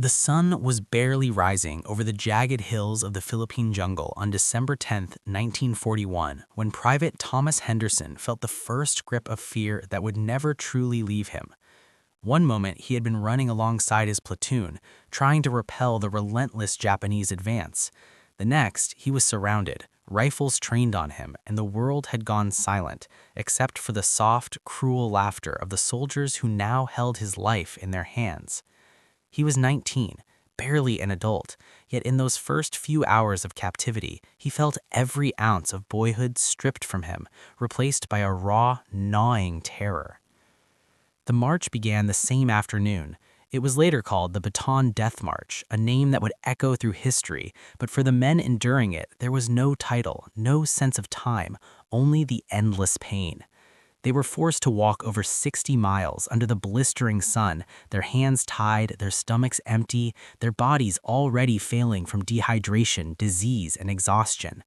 The sun was barely rising over the jagged hills of the Philippine jungle on December 10, 1941, when Private Thomas Henderson felt the first grip of fear that would never truly leave him. One moment he had been running alongside his platoon, trying to repel the relentless Japanese advance. The next, he was surrounded, rifles trained on him, and the world had gone silent, except for the soft, cruel laughter of the soldiers who now held his life in their hands. He was 19, barely an adult, yet in those first few hours of captivity, he felt every ounce of boyhood stripped from him, replaced by a raw, gnawing terror. The march began the same afternoon. It was later called the Bataan Death March, a name that would echo through history, but for the men enduring it, there was no title, no sense of time, only the endless pain. They were forced to walk over 60 miles under the blistering sun, their hands tied, their stomachs empty, their bodies already failing from dehydration, disease, and exhaustion.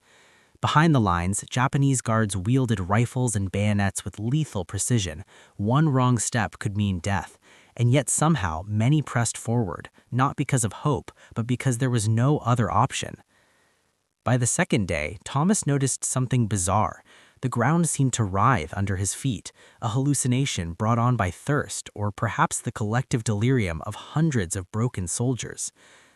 Behind the lines, Japanese guards wielded rifles and bayonets with lethal precision. One wrong step could mean death. And yet somehow many pressed forward, not because of hope, but because there was no other option. By the second day, Thomas noticed something bizarre. The ground seemed to writhe under his feet, a hallucination brought on by thirst or perhaps the collective delirium of hundreds of broken soldiers.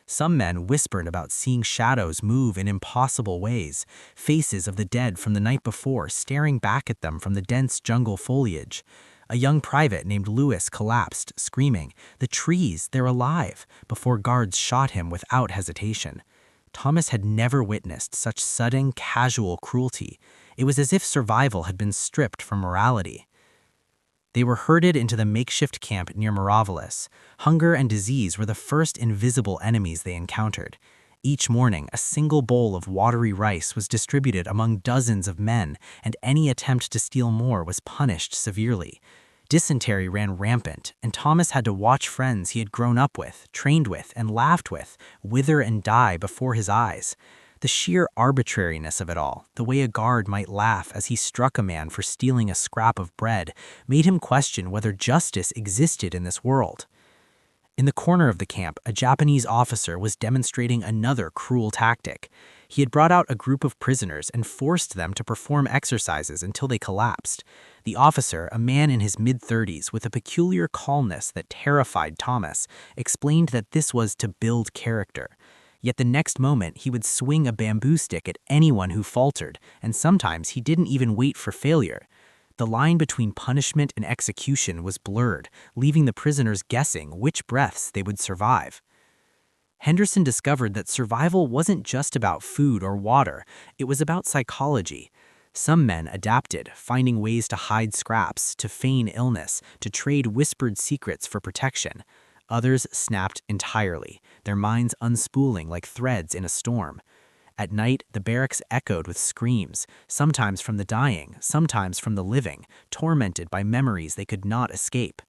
Some men whispered about seeing shadows move in impossible ways, faces of the dead from the night before staring back at them from the dense jungle foliage. A young private named Lewis collapsed, screaming, "The trees, they're alive!" before guards shot him without hesitation. Thomas had never witnessed such sudden, casual cruelty. It was as if survival had been stripped from morality. They were herded into the makeshift camp near Miravallis. Hunger and disease were the first invisible enemies they encountered. Each morning, a single bowl of watery rice was distributed among dozens of men, and any attempt to steal more was punished severely. Dysentery ran rampant, and Thomas had to watch friends he had grown up with, trained with, and laughed with, wither and die before his eyes. The sheer arbitrariness of it all, the way a guard might laugh as he struck a man for stealing a scrap of bread, made him question whether justice existed in this world. In the corner of the camp, a Japanese officer was demonstrating another cruel tactic. He had brought out a group of prisoners and forced them to perform exercises until they collapsed. The officer, a man in his mid-30s with a peculiar calmness that terrified Thomas, explained that this was to build character. Yet the next moment he would swing a bamboo stick at anyone who faltered, and sometimes he didn't even wait for failure. The line between punishment and execution was blurred, leaving the prisoners guessing which breaths they would survive. Henderson discovered that survival wasn't just about food or water, it was about psychology. Some men adapted, finding ways to hide scraps, to feign illness, to trade whispered secrets for protection. Others snapped entirely, their minds unspooling like threads in a storm. At night, the barracks echoed with screams, sometimes from the dying, sometimes from the living, tormented by memories they could not escape.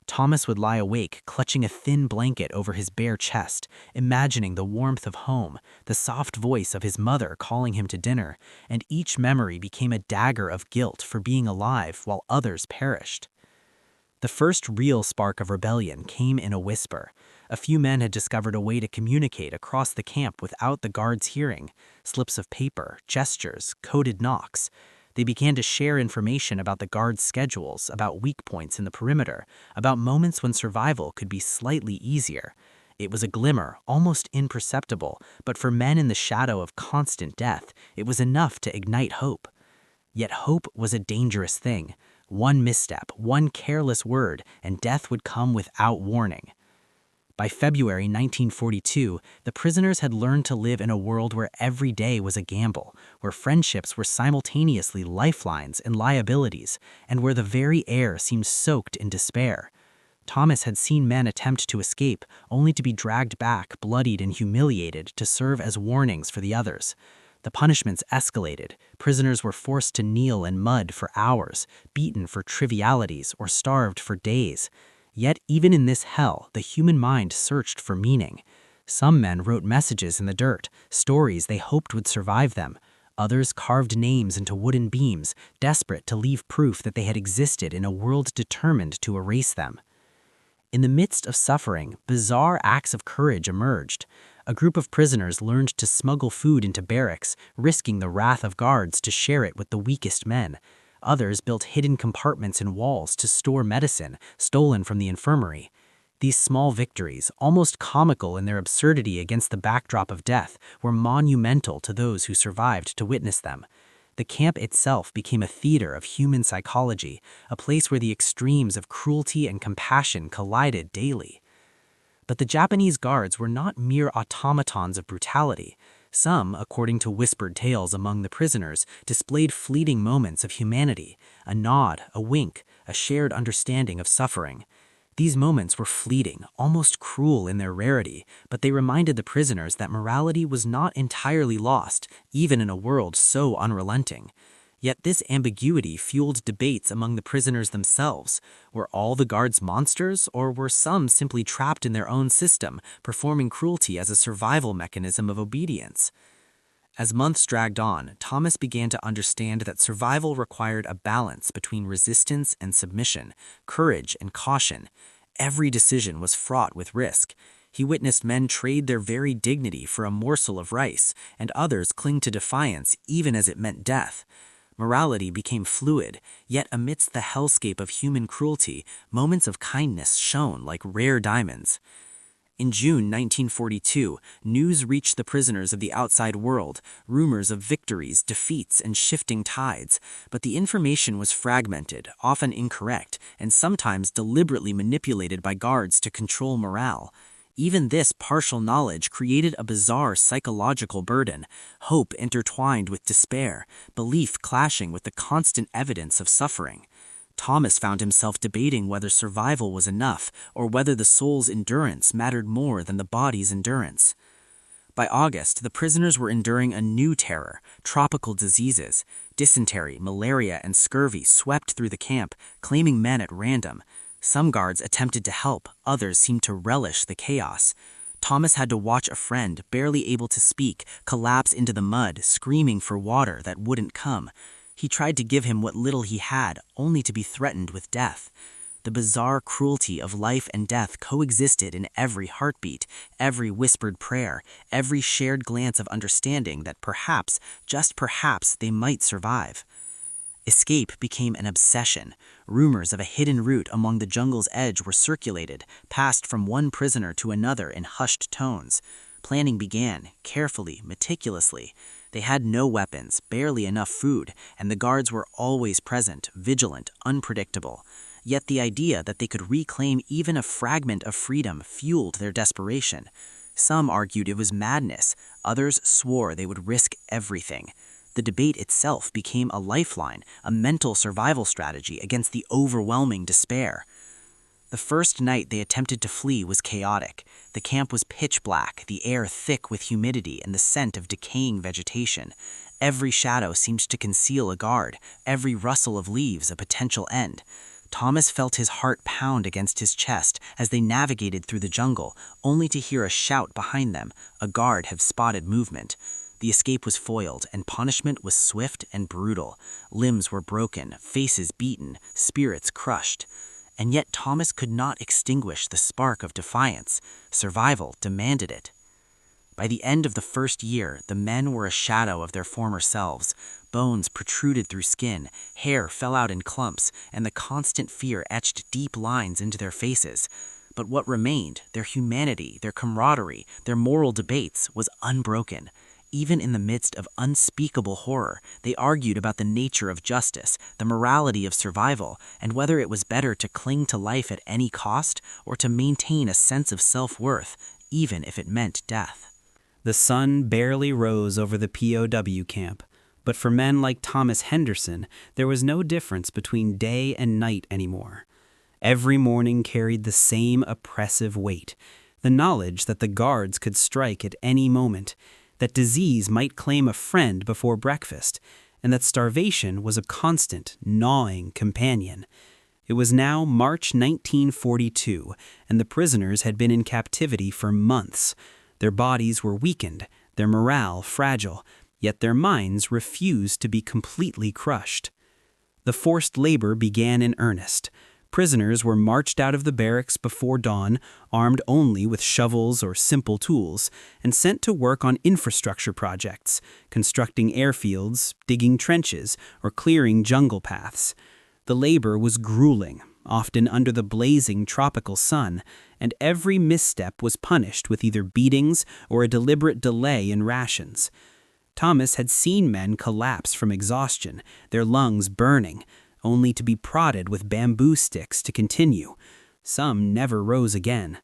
Thomas would lie awake, clutching a thin blanket over his bare chest, imagining the warmth of home, the soft voice of his mother calling him to dinner, and each memory became a dagger of guilt for being alive while others perished. The first real spark of rebellion came in a whisper. A few men had discovered a way to communicate across the camp without the guards hearing. Slips of paper, gestures, coded knocks. They began to share information about the guards' schedules, about weak points in the perimeter, about moments when survival could be slightly easier. It was a glimmer, almost imperceptible, but for men in the shadow of constant death, it was enough to ignite hope. Yet hope was a dangerous thing. One misstep, one careless word, and death would come without warning. By February 1942, the prisoners had learned to live in a world where every day was a gamble, where friendships were simultaneously lifelines and liabilities, and where the very air seemed soaked in despair. Thomas had seen men attempt to escape, only to be dragged back, bloodied and humiliated, to serve as warnings for the others. The punishments escalated. Prisoners were forced to kneel in mud for hours, beaten for trivialities, or starved for days. Yet even in this hell, the human mind searched for meaning. Some men wrote messages in the dirt, stories they hoped would survive them. Others carved names into wooden beams, desperate to leave proof that they had existed in a world determined to erase them. In the midst of suffering, bizarre acts of courage emerged. A group of prisoners learned to smuggle food into barracks, risking the wrath of guards to share it with the weakest men. Others built hidden compartments in walls to store medicine stolen from the infirmary. These small victories, almost comical in their absurdity against the backdrop of death, were monumental to those who survived to witness them. The camp itself became a theater of human psychology, a place where the extremes of cruelty and compassion collided daily. But the Japanese guards were not mere automatons of brutality. Some, according to whispered tales among the prisoners, displayed fleeting moments of humanity, a nod, a wink, a shared understanding of suffering. These moments were fleeting, almost cruel in their rarity, but they reminded the prisoners that morality was not entirely lost, even in a world so unrelenting. Yet this ambiguity fueled debates among the prisoners themselves. Were all the guards monsters, or were some simply trapped in their own system, performing cruelty as a survival mechanism of obedience? As months dragged on, Thomas began to understand that survival required a balance between resistance and submission, courage and caution. Every decision was fraught with risk. He witnessed men trade their very dignity for a morsel of rice, and others cling to defiance even as it meant death. Morality became fluid, yet amidst the hellscape of human cruelty, moments of kindness shone like rare diamonds. In June 1942, news reached the prisoners of the outside world, rumors of victories, defeats, and shifting tides, but the information was fragmented, often incorrect, and sometimes deliberately manipulated by guards to control morale. Even this partial knowledge created a bizarre psychological burden, hope intertwined with despair, belief clashing with the constant evidence of suffering. Thomas found himself debating whether survival was enough or whether the soul's endurance mattered more than the body's endurance. By August, the prisoners were enduring a new terror. Tropical diseases, dysentery, malaria, and scurvy swept through the camp, claiming men at random. Some guards attempted to help, others seemed to relish the chaos. Thomas had to watch a friend, barely able to speak, collapse into the mud, screaming for water that wouldn't come. He tried to give him what little he had, only to be threatened with death. The bizarre cruelty of life and death coexisted in every heartbeat, every whispered prayer, every shared glance of understanding that perhaps, just perhaps, they might survive. Escape became an obsession. Rumors of a hidden route along the jungle's edge were circulated, passed from one prisoner to another in hushed tones. Planning began, carefully, meticulously. They had no weapons, barely enough food, and the guards were always present, vigilant, unpredictable. Yet the idea that they could reclaim even a fragment of freedom fueled their desperation. Some argued it was madness, others swore they would risk everything. The debate itself became a lifeline, a mental survival strategy against the overwhelming despair. The first night they attempted to flee was chaotic. The camp was pitch black, the air thick with humidity and the scent of decaying vegetation. Every shadow seemed to conceal a guard, every rustle of leaves a potential end. Thomas felt his heart pound against his chest as they navigated through the jungle, only to hear a shout behind them. A guard had spotted movement. The escape was foiled, and punishment was swift and brutal. Limbs were broken, faces beaten, spirits crushed. And yet Thomas could not extinguish the spark of defiance. Survival demanded it. By the end of the first year, the men were a shadow of their former selves. Bones protruded through skin, hair fell out in clumps, and the constant fear etched deep lines into their faces. But what remained, their humanity, their camaraderie, their moral debates, was unbroken. Even in the midst of unspeakable horror, they argued about the nature of justice, the morality of survival, and whether it was better to cling to life at any cost or to maintain a sense of self-worth, even if it meant death. The sun barely rose over the POW camp, but for men like Thomas Henderson, there was no difference between day and night anymore. Every morning carried the same oppressive weight, the knowledge that the guards could strike at any moment, that disease might claim a friend before breakfast, and that starvation was a constant, gnawing companion. It was now March 1942, and the prisoners had been in captivity for months. Their bodies were weakened, their morale fragile, yet their minds refused to be completely crushed. The forced labor began in earnest. Prisoners were marched out of the barracks before dawn, armed only with shovels or simple tools, and sent to work on infrastructure projects, constructing airfields, digging trenches, or clearing jungle paths. The labor was grueling, often under the blazing tropical sun, and every misstep was punished with either beatings or a deliberate delay in rations. Thomas had seen men collapse from exhaustion, their lungs burning, only to be prodded with bamboo sticks to continue. Some never rose again.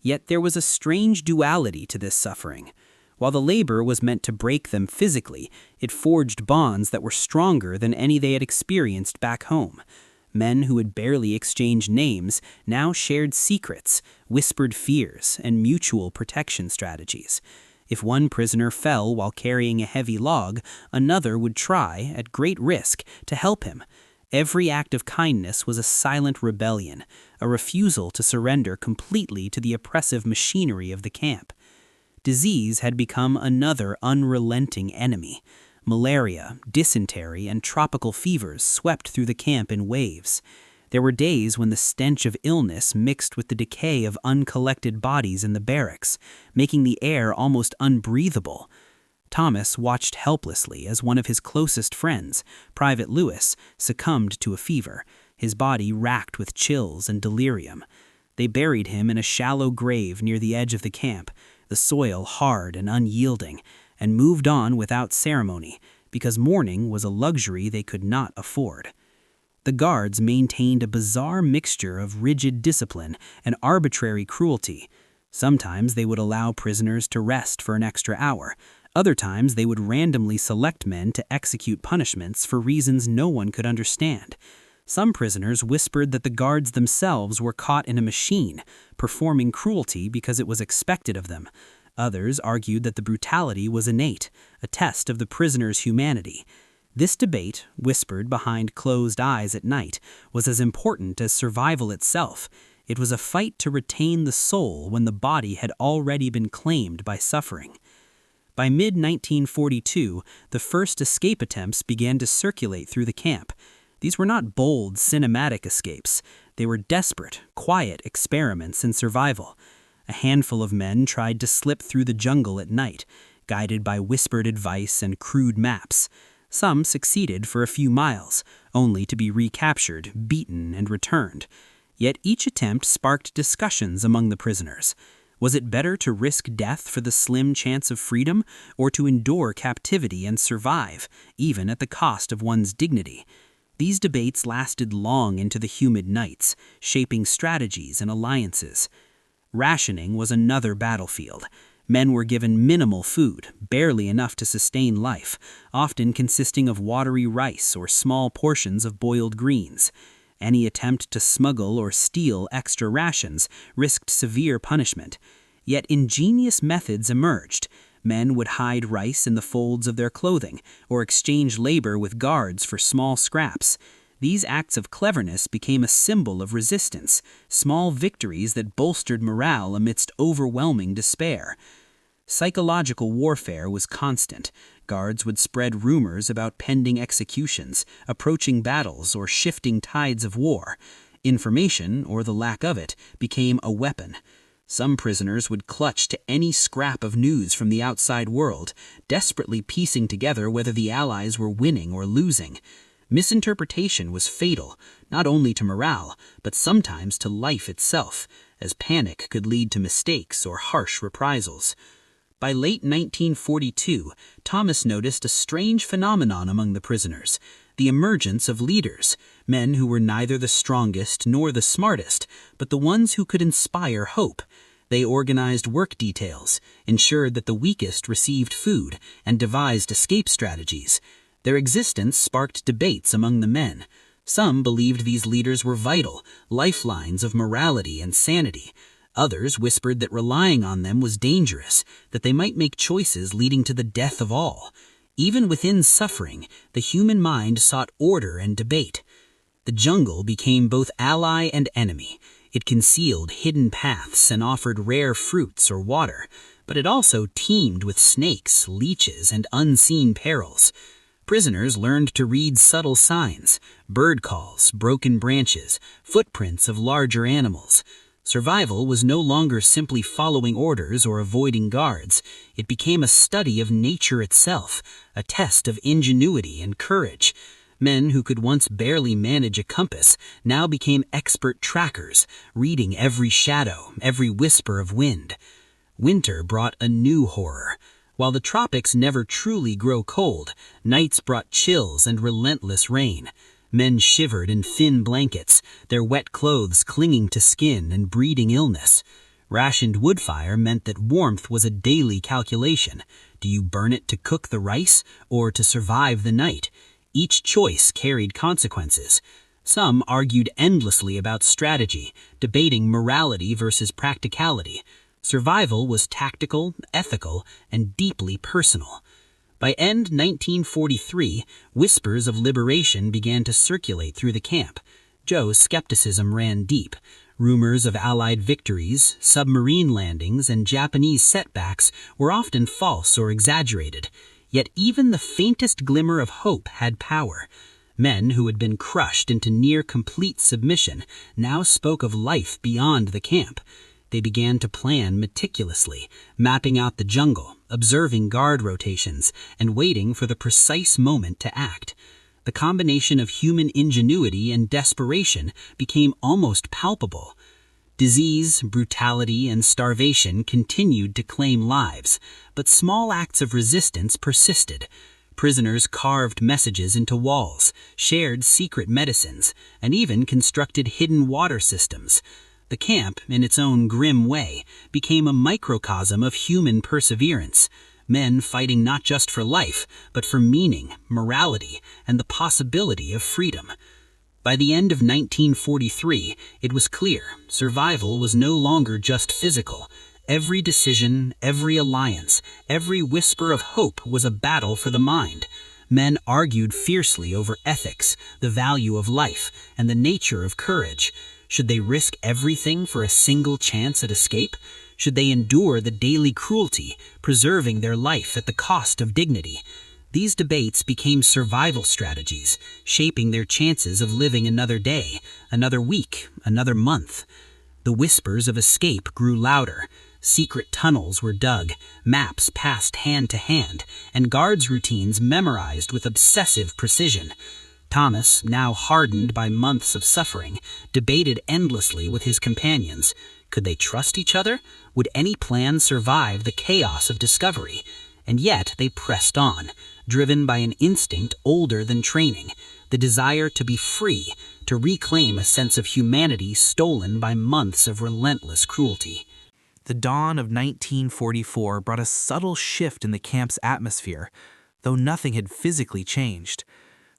Yet there was a strange duality to this suffering. While the labor was meant to break them physically, it forged bonds that were stronger than any they had experienced back home. Men who had barely exchanged names now shared secrets, whispered fears, and mutual protection strategies. If one prisoner fell while carrying a heavy log, another would try, at great risk, to help him. Every act of kindness was a silent rebellion, a refusal to surrender completely to the oppressive machinery of the camp. Disease had become another unrelenting enemy. Malaria, dysentery, and tropical fevers swept through the camp in waves. There were days when the stench of illness mixed with the decay of uncollected bodies in the barracks, making the air almost unbreathable. Thomas watched helplessly as one of his closest friends, Private Lewis, succumbed to a fever, his body racked with chills and delirium. They buried him in a shallow grave near the edge of the camp, the soil hard and unyielding, and moved on without ceremony, because mourning was a luxury they could not afford. The guards maintained a bizarre mixture of rigid discipline and arbitrary cruelty. Sometimes they would allow prisoners to rest for an extra hour. Other times they would randomly select men to execute punishments for reasons no one could understand. Some prisoners whispered that the guards themselves were caught in a machine, performing cruelty because it was expected of them. Others argued that the brutality was innate, a test of the prisoner's humanity. This debate, whispered behind closed eyes at night, was as important as survival itself. It was a fight to retain the soul when the body had already been claimed by suffering. By mid-1942, the first escape attempts began to circulate through the camp. These were not bold, cinematic escapes. They were desperate, quiet experiments in survival. A handful of men tried to slip through the jungle at night, guided by whispered advice and crude maps. Some succeeded for a few miles, only to be recaptured, beaten, and returned. Yet each attempt sparked discussions among the prisoners. Was it better to risk death for the slim chance of freedom, or to endure captivity and survive, even at the cost of one's dignity? These debates lasted long into the humid nights, shaping strategies and alliances. Rationing was another battlefield. Men were given minimal food, barely enough to sustain life, often consisting of watery rice or small portions of boiled greens. Any attempt to smuggle or steal extra rations risked severe punishment. Yet ingenious methods emerged. Men would hide rice in the folds of their clothing, or exchange labor with guards for small scraps. These acts of cleverness became a symbol of resistance, small victories that bolstered morale amidst overwhelming despair. Psychological warfare was constant. Guards would spread rumors about pending executions, approaching battles, or shifting tides of war. Information, or the lack of it, became a weapon. Some prisoners would clutch to any scrap of news from the outside world, desperately piecing together whether the Allies were winning or losing. Misinterpretation was fatal, not only to morale, but sometimes to life itself, as panic could lead to mistakes or harsh reprisals. By late 1942, Thomas noticed a strange phenomenon among the prisoners, the emergence of leaders, men who were neither the strongest nor the smartest, but the ones who could inspire hope. They organized work details, ensured that the weakest received food, and devised escape strategies. Their existence sparked debates among the men. Some believed these leaders were vital, lifelines of morality and sanity. Others whispered that relying on them was dangerous, that they might make choices leading to the death of all. Even within suffering, the human mind sought order and debate. The jungle became both ally and enemy. It concealed hidden paths and offered rare fruits or water, but it also teemed with snakes, leeches, and unseen perils. Prisoners learned to read subtle signs, bird calls, broken branches, footprints of larger animals. Survival was no longer simply following orders or avoiding guards. It became a study of nature itself, a test of ingenuity and courage. Men who could once barely manage a compass now became expert trackers, reading every shadow, every whisper of wind. Winter brought a new horror. While the tropics never truly grow cold, nights brought chills and relentless rain. Men shivered in thin blankets, their wet clothes clinging to skin and breeding illness. Rationed wood fire meant that warmth was a daily calculation. Do you burn it to cook the rice or to survive the night? Each choice carried consequences. Some argued endlessly about strategy, debating morality versus practicality. Survival was tactical, ethical, and deeply personal. By end 1943, whispers of liberation began to circulate through the camp. Joe's skepticism ran deep. Rumors of Allied victories, submarine landings, and Japanese setbacks were often false or exaggerated. Yet even the faintest glimmer of hope had power. Men who had been crushed into near-complete submission now spoke of life beyond the camp. They began to plan meticulously, mapping out the jungle, observing guard rotations, and waiting for the precise moment to act. The combination of human ingenuity and desperation became almost palpable. Disease, brutality, and starvation continued to claim lives, but small acts of resistance persisted. Prisoners carved messages into walls, shared secret medicines, and even constructed hidden water systems. The camp, in its own grim way, became a microcosm of human perseverance. Men fighting not just for life, but for meaning, morality, and the possibility of freedom. By the end of 1943, it was clear survival was no longer just physical. Every decision, every alliance, every whisper of hope was a battle for the mind. Men argued fiercely over ethics, the value of life, and the nature of courage. Should they risk everything for a single chance at escape? Should they endure the daily cruelty, preserving their life at the cost of dignity? These debates became survival strategies, shaping their chances of living another day, another week, another month. The whispers of escape grew louder. Secret tunnels were dug, maps passed hand to hand, and guards' routines memorized with obsessive precision. Thomas, now hardened by months of suffering, debated endlessly with his companions. Could they trust each other? Would any plan survive the chaos of discovery? And yet they pressed on, driven by an instinct older than training, the desire to be free, to reclaim a sense of humanity stolen by months of relentless cruelty. The dawn of 1944 brought a subtle shift in the camp's atmosphere, though nothing had physically changed.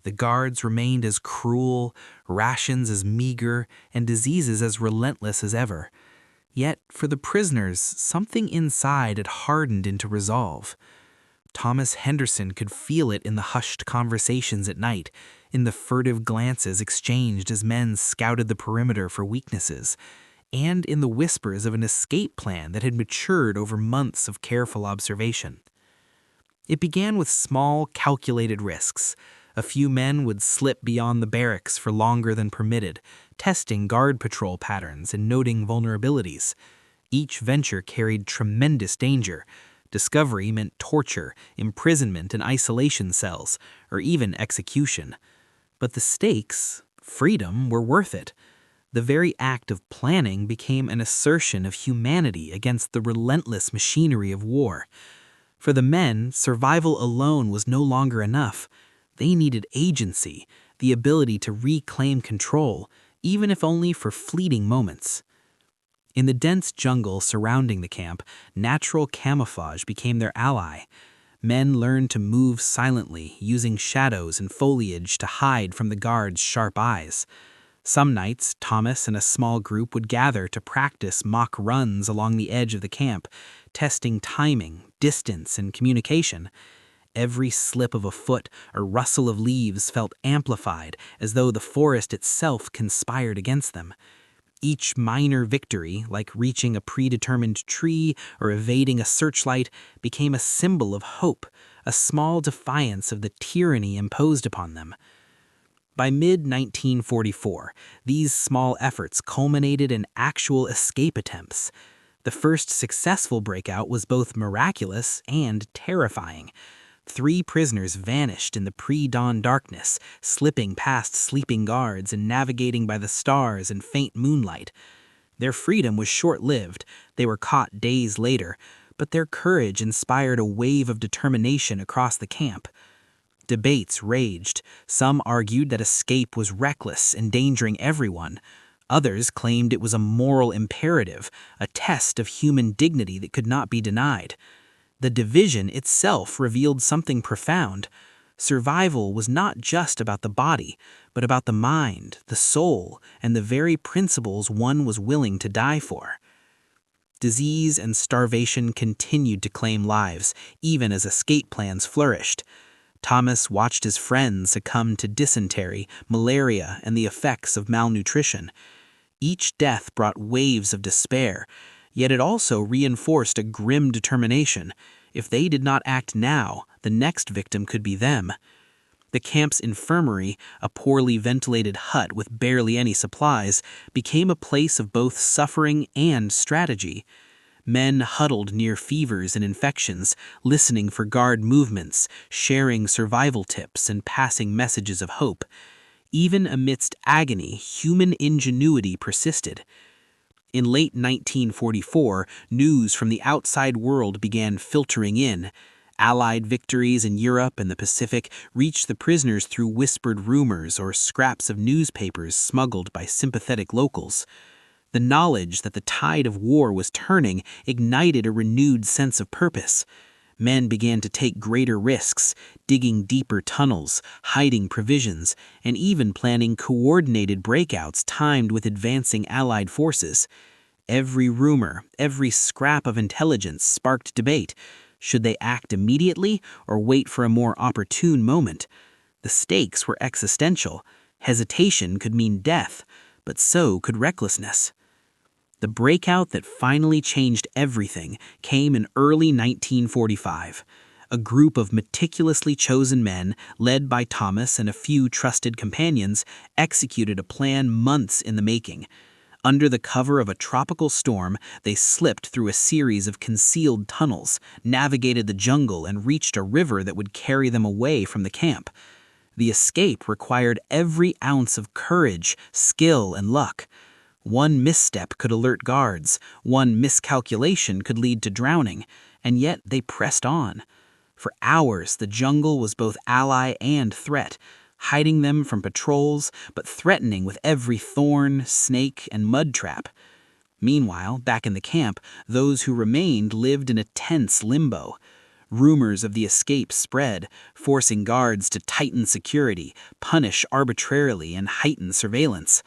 The guards remained as cruel, rations as meager, and diseases as relentless as ever. Yet, for the prisoners, something inside had hardened into resolve. Thomas Henderson could feel it in the hushed conversations at night, in the furtive glances exchanged as men scouted the perimeter for weaknesses, and in the whispers of an escape plan that had matured over months of careful observation. It began with small, calculated risks. A few men would slip beyond the barracks for longer than permitted, testing guard patrol patterns and noting vulnerabilities. Each venture carried tremendous danger. Discovery meant torture, imprisonment in isolation cells, or even execution. But the stakes, freedom, were worth it. The very act of planning became an assertion of humanity against the relentless machinery of war. For the men, survival alone was no longer enough. They needed agency, the ability to reclaim control, even if only for fleeting moments. In the dense jungle surrounding the camp, natural camouflage became their ally. Men learned to move silently, using shadows and foliage to hide from the guards' sharp eyes. Some nights, Thomas and a small group would gather to practice mock runs along the edge of the camp, testing timing, distance, and communication. Every slip of a foot or rustle of leaves felt amplified, as though the forest itself conspired against them. Each minor victory, like reaching a predetermined tree or evading a searchlight, became a symbol of hope, a small defiance of the tyranny imposed upon them. By mid-1944, these small efforts culminated in actual escape attempts. The first successful breakout was both miraculous and terrifying. 3 prisoners vanished in the pre-dawn darkness, slipping past sleeping guards and navigating by the stars and faint moonlight. Their freedom was short-lived. They were caught days later, but their courage inspired a wave of determination across the camp. Debates raged. Some argued that escape was reckless, endangering everyone. Others claimed it was a moral imperative, a test of human dignity that could not be denied. The division itself revealed something profound. Survival was not just about the body, but about the mind, the soul, and the very principles one was willing to die for. Disease and starvation continued to claim lives, even as escape plans flourished. Thomas watched his friends succumb to dysentery, malaria, and the effects of malnutrition. Each death brought waves of despair, yet it also reinforced a grim determination. If they did not act now, the next victim could be them. The camp's infirmary, a poorly ventilated hut with barely any supplies, became a place of both suffering and strategy. Men huddled near fevers and infections, listening for guard movements, sharing survival tips, and passing messages of hope. Even amidst agony, human ingenuity persisted. In late 1944, news from the outside world began filtering in. Allied victories in Europe and the Pacific reached the prisoners through whispered rumors or scraps of newspapers smuggled by sympathetic locals. The knowledge that the tide of war was turning ignited a renewed sense of purpose. Men began to take greater risks, digging deeper tunnels, hiding provisions, and even planning coordinated breakouts timed with advancing Allied forces. Every rumor, every scrap of intelligence sparked debate. Should they act immediately or wait for a more opportune moment? The stakes were existential. Hesitation could mean death, but so could recklessness. The breakout that finally changed everything came in early 1945. A group of meticulously chosen men, led by Thomas and a few trusted companions, executed a plan months in the making. Under the cover of a tropical storm, they slipped through a series of concealed tunnels, navigated the jungle, and reached a river that would carry them away from the camp. The escape required every ounce of courage, skill, and luck. One misstep could alert guards, one miscalculation could lead to drowning, and yet they pressed on. For hours, the jungle was both ally and threat, hiding them from patrols, but threatening with every thorn, snake, and mud trap. Meanwhile, back in the camp, those who remained lived in a tense limbo. Rumors of the escape spread, forcing guards to tighten security, punish arbitrarily, and heighten surveillance.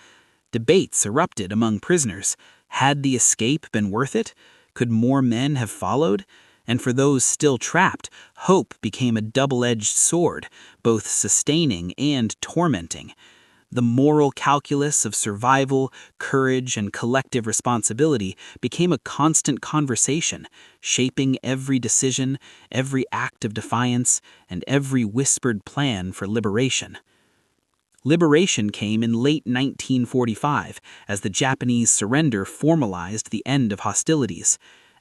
Debates erupted among prisoners. Had the escape been worth it? Could more men have followed? And for those still trapped, hope became a double-edged sword, both sustaining and tormenting. The moral calculus of survival, courage, and collective responsibility became a constant conversation, shaping every decision, every act of defiance, and every whispered plan for liberation. Liberation came in late 1945 as the Japanese surrender formalized the end of hostilities.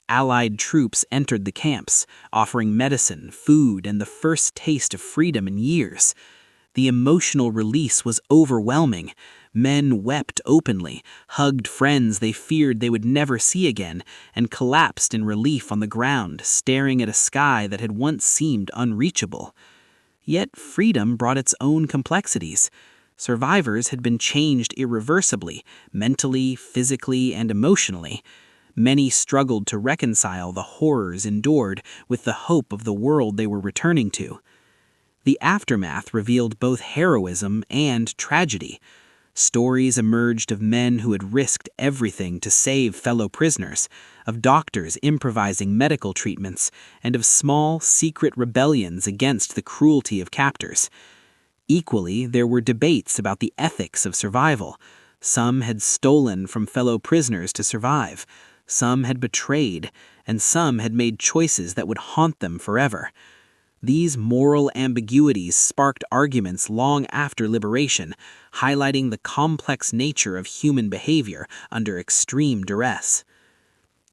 Allied troops entered the camps, offering medicine, food, and the first taste of freedom in years. The emotional release was overwhelming. Men wept openly, hugged friends they feared they would never see again, and collapsed in relief on the ground, staring at a sky that had once seemed unreachable. Yet freedom brought its own complexities. Survivors had been changed irreversibly, mentally, physically, and emotionally. Many struggled to reconcile the horrors endured with the hope of the world they were returning to. The aftermath revealed both heroism and tragedy. Stories emerged of men who had risked everything to save fellow prisoners, of doctors improvising medical treatments, and of small, secret rebellions against the cruelty of captors. Equally, there were debates about the ethics of survival. Some had stolen from fellow prisoners to survive, some had betrayed, and some had made choices that would haunt them forever. These moral ambiguities sparked arguments long after liberation, highlighting the complex nature of human behavior under extreme duress.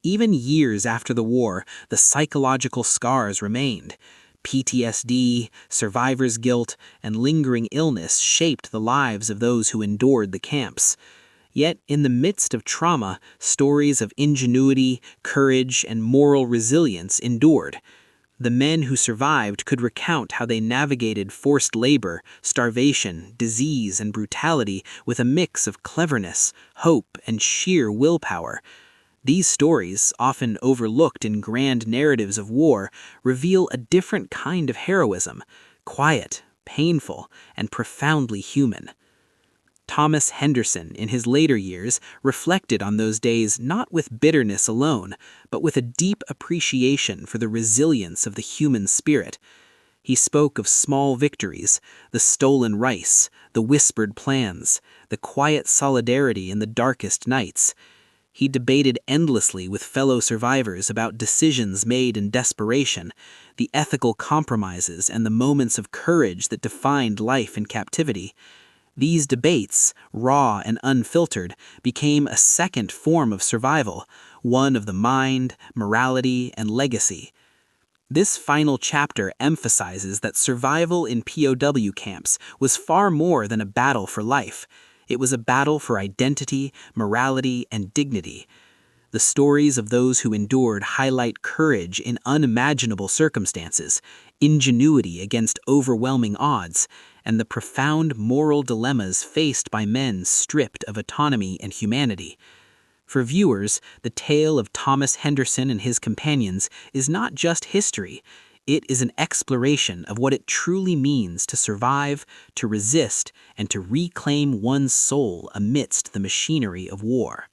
Even years after the war, the psychological scars remained. PTSD, survivor's guilt, and lingering illness shaped the lives of those who endured the camps. Yet, in the midst of trauma, stories of ingenuity, courage, and moral resilience endured. The men who survived could recount how they navigated forced labor, starvation, disease, and brutality with a mix of cleverness, hope, and sheer willpower. These stories, often overlooked in grand narratives of war, reveal a different kind of heroism, quiet, painful, and profoundly human. Thomas Henderson, in his later years, reflected on those days not with bitterness alone, but with a deep appreciation for the resilience of the human spirit. He spoke of small victories, the stolen rice, the whispered plans, the quiet solidarity in the darkest nights. He debated endlessly with fellow survivors about decisions made in desperation, the ethical compromises and the moments of courage that defined life in captivity. These debates, raw and unfiltered, became a second form of survival, one of the mind, morality, and legacy. This final chapter emphasizes that survival in POW camps was far more than a battle for life. It was a battle for identity, morality, and dignity. The stories of those who endured highlight courage in unimaginable circumstances, ingenuity against overwhelming odds, and the profound moral dilemmas faced by men stripped of autonomy and humanity. For viewers, the tale of Thomas Henderson and his companions is not just history. It is an exploration of what it truly means to survive, to resist, and to reclaim one's soul amidst the machinery of war.